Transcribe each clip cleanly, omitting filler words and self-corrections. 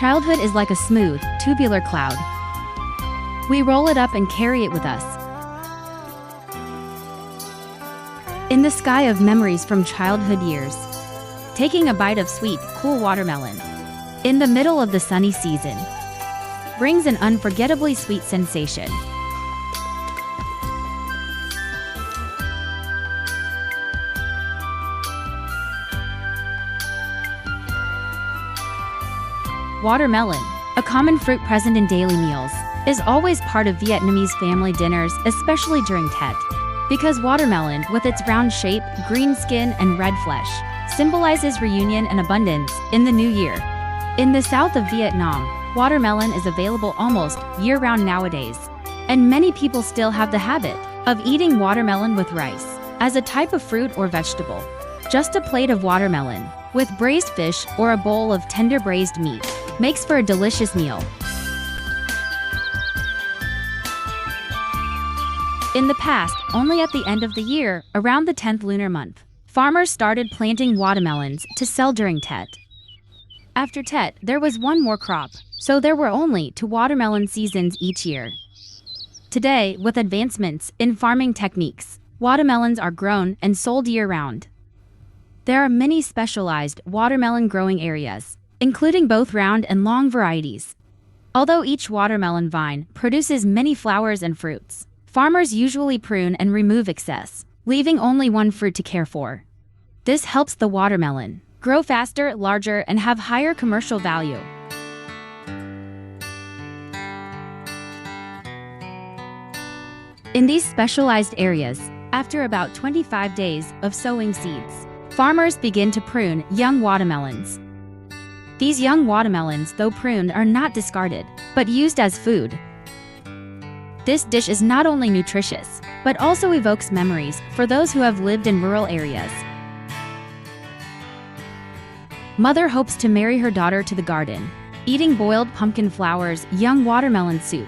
Childhood is like a smooth, tubular cloud. We roll it up and carry it with us. In the sky of memories from childhood years, taking a bite of sweet, cool watermelon in the middle of the sunny season brings an unforgettably sweet sensation. Watermelon, a common fruit present in daily meals, is always part of Vietnamese family dinners, especially during Tet. Because watermelon, with its round shape, green skin, and red flesh, symbolizes reunion and abundance in the new year. In the south of Vietnam, watermelon is available almost year-round nowadays, and many people still have the habit of eating watermelon with rice as a type of fruit or vegetable. Just a plate of watermelon with braised fish or a bowl of tender braised meat makes for a delicious meal. In the past, only at the end of the year, around the 10th lunar month, farmers started planting watermelons to sell during Tet. After Tet, there was one more crop, so there were only 2 watermelon seasons each year. Today, with advancements in farming techniques, watermelons are grown and sold year-round. There are many specialized watermelon growing areas, including both round and long varieties. Although each watermelon vine produces many flowers and fruits, farmers usually prune and remove excess, leaving only one fruit to care for. This helps the watermelon grow faster, larger, and have higher commercial value. In these specialized areas, after about 25 days of sowing seeds, farmers begin to prune young watermelons. These young watermelons, though pruned, are not discarded, but used as food. This dish is not only nutritious, but also evokes memories for those who have lived in rural areas. Mother hopes to marry her daughter to the garden, eating boiled pumpkin flowers, young watermelon soup.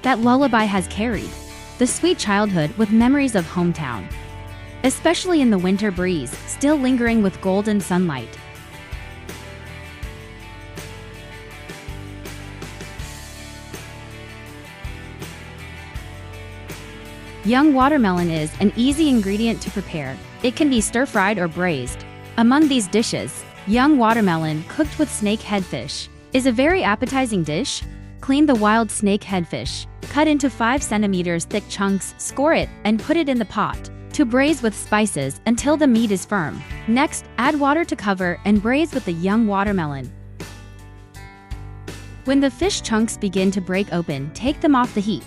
That lullaby has carried the sweet childhood with memories of hometown, especially in the winter breeze, still lingering with golden sunlight. Young watermelon is an easy ingredient to prepare. It can be stir-fried or braised. Among these dishes, young watermelon cooked with snake headfish is a very appetizing dish. Clean the wild snake headfish, cut into 5 centimeters thick chunks, score it, and put it in the pot to braise with spices until the meat is firm. Next, add water to cover and braise with the young watermelon. When the fish chunks begin to break open, take them off the heat.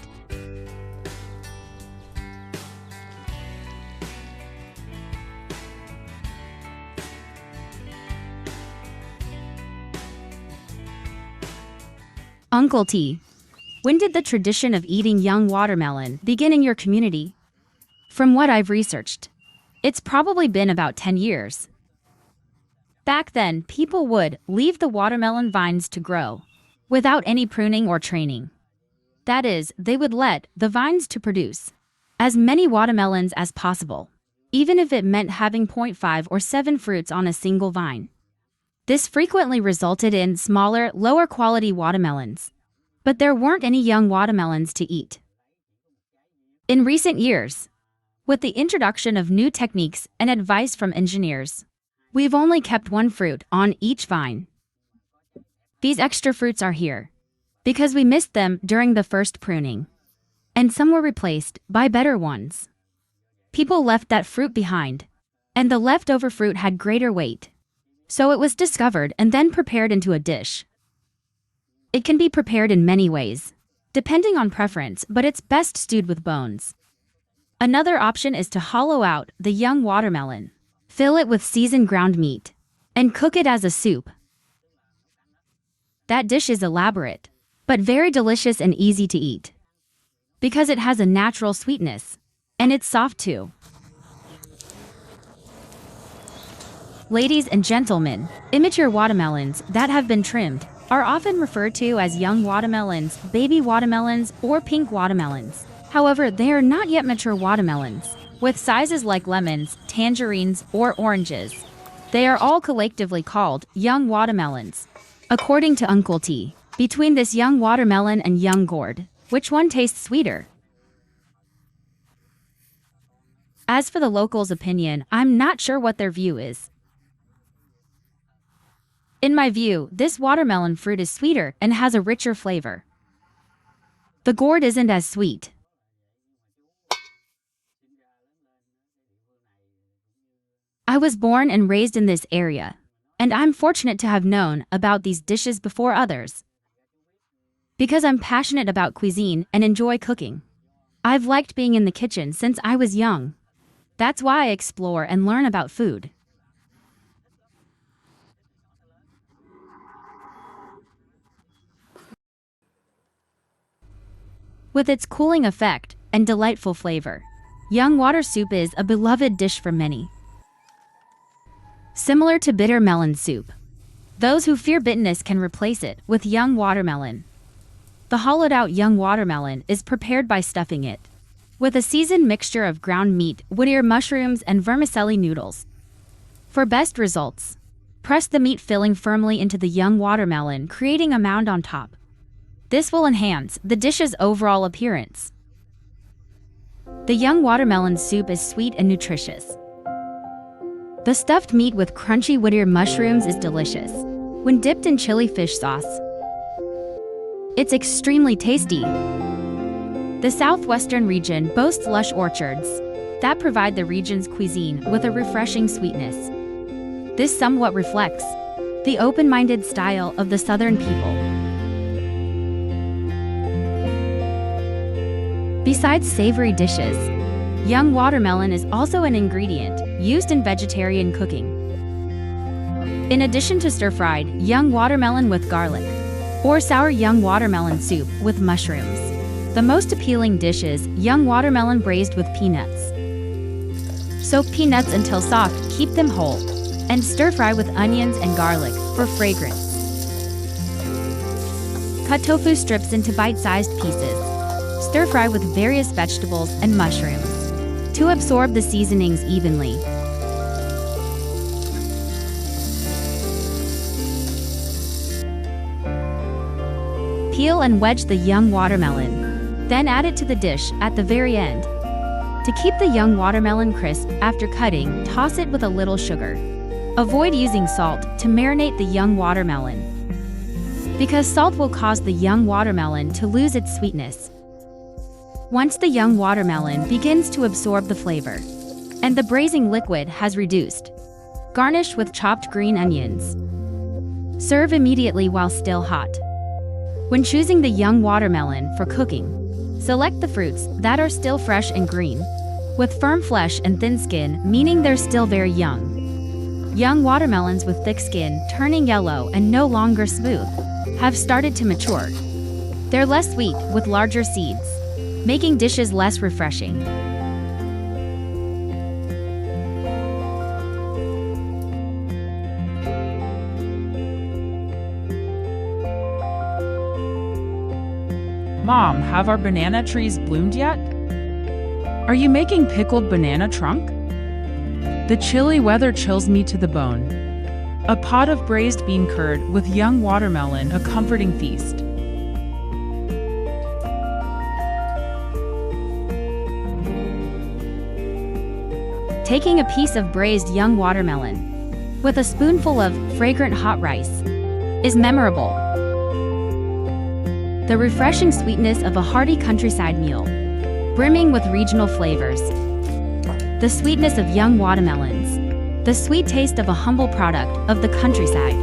Uncle T. When did the tradition of eating young watermelon begin in your community? From what I've researched, it's probably been about 10 years. Back then, people would leave the watermelon vines to grow without any pruning or training. That is, they would let the vines to produce as many watermelons as possible, even if it meant having 0.5 or 7 fruits on a single vine. This frequently resulted in smaller, lower-quality watermelons, but there weren't any young watermelons to eat. In recent years, with the introduction of new techniques and advice from engineers, we've only kept 1 fruit on each vine. These extra fruits are here because we missed them during the first pruning, and some were replaced by better ones. People left that fruit behind, and the leftover fruit had greater weight. So it was discovered and then prepared into a dish. It can be prepared in many ways, depending on preference, but it's best stewed with bones. Another option is to hollow out the young watermelon, fill it with seasoned ground meat, and cook it as a soup. That dish is elaborate, but very delicious and easy to eat, because it has a natural sweetness, and it's soft too. Ladies and gentlemen, immature watermelons that have been trimmed are often referred to as young watermelons, baby watermelons, or pink watermelons. However, they are not yet mature watermelons, with sizes like lemons, tangerines, or oranges. They are all collectively called young watermelons. According to Uncle T, between this young watermelon and young gourd, which one tastes sweeter? As for the locals' opinion, I'm not sure what their view is. In my view, this watermelon fruit is sweeter and has a richer flavor. The gourd isn't as sweet. I was born and raised in this area, and I'm fortunate to have known about these dishes before others. Because I'm passionate about cuisine and enjoy cooking. I've liked being in the kitchen since I was young. That's why I explore and learn about food. With its cooling effect and delightful flavor, young water soup is a beloved dish for many. Similar to bitter melon soup, those who fear bitterness can replace it with young watermelon. The hollowed-out young watermelon is prepared by stuffing it with a seasoned mixture of ground meat, wood ear mushrooms, and vermicelli noodles. For best results, press the meat filling firmly into the young watermelon, creating a mound on top. This will enhance the dish's overall appearance. The young watermelon soup is sweet and nutritious. The stuffed meat with crunchy wood ear mushrooms is delicious when dipped in chili fish sauce. It's extremely tasty. The southwestern region boasts lush orchards that provide the region's cuisine with a refreshing sweetness. This somewhat reflects the open-minded style of the southern people. Besides savory dishes, young watermelon is also an ingredient used in vegetarian cooking. In addition to stir-fried young watermelon with garlic, or sour young watermelon soup with mushrooms, the most appealing dish is young watermelon braised with peanuts. Soak peanuts until soft, keep them whole, and stir-fry with onions and garlic for fragrance. Cut tofu strips into bite-sized pieces. Stir-fry with various vegetables and mushrooms to absorb the seasonings evenly. Peel and wedge the young watermelon, then add it to the dish at the very end. To keep the young watermelon crisp after cutting, toss it with a little sugar. Avoid using salt to marinate the young watermelon, because salt will cause the young watermelon to lose its sweetness. Once the young watermelon begins to absorb the flavor, and the braising liquid has reduced, garnish with chopped green onions. Serve immediately while still hot. When choosing the young watermelon for cooking, select the fruits that are still fresh and green, with firm flesh and thin skin, meaning they're still very young. Young watermelons with thick skin, turning yellow and no longer smooth, have started to mature. They're less sweet with larger seeds, making dishes less refreshing. Mom, have our banana trees bloomed yet? Are you making pickled banana trunk? The chilly weather chills me to the bone. A pot of braised bean curd with young watermelon, a comforting feast. Taking a piece of braised young watermelon with a spoonful of fragrant hot rice is memorable. The refreshing sweetness of a hearty countryside meal, brimming with regional flavors. The sweetness of young watermelons, the sweet taste of a humble product of the countryside.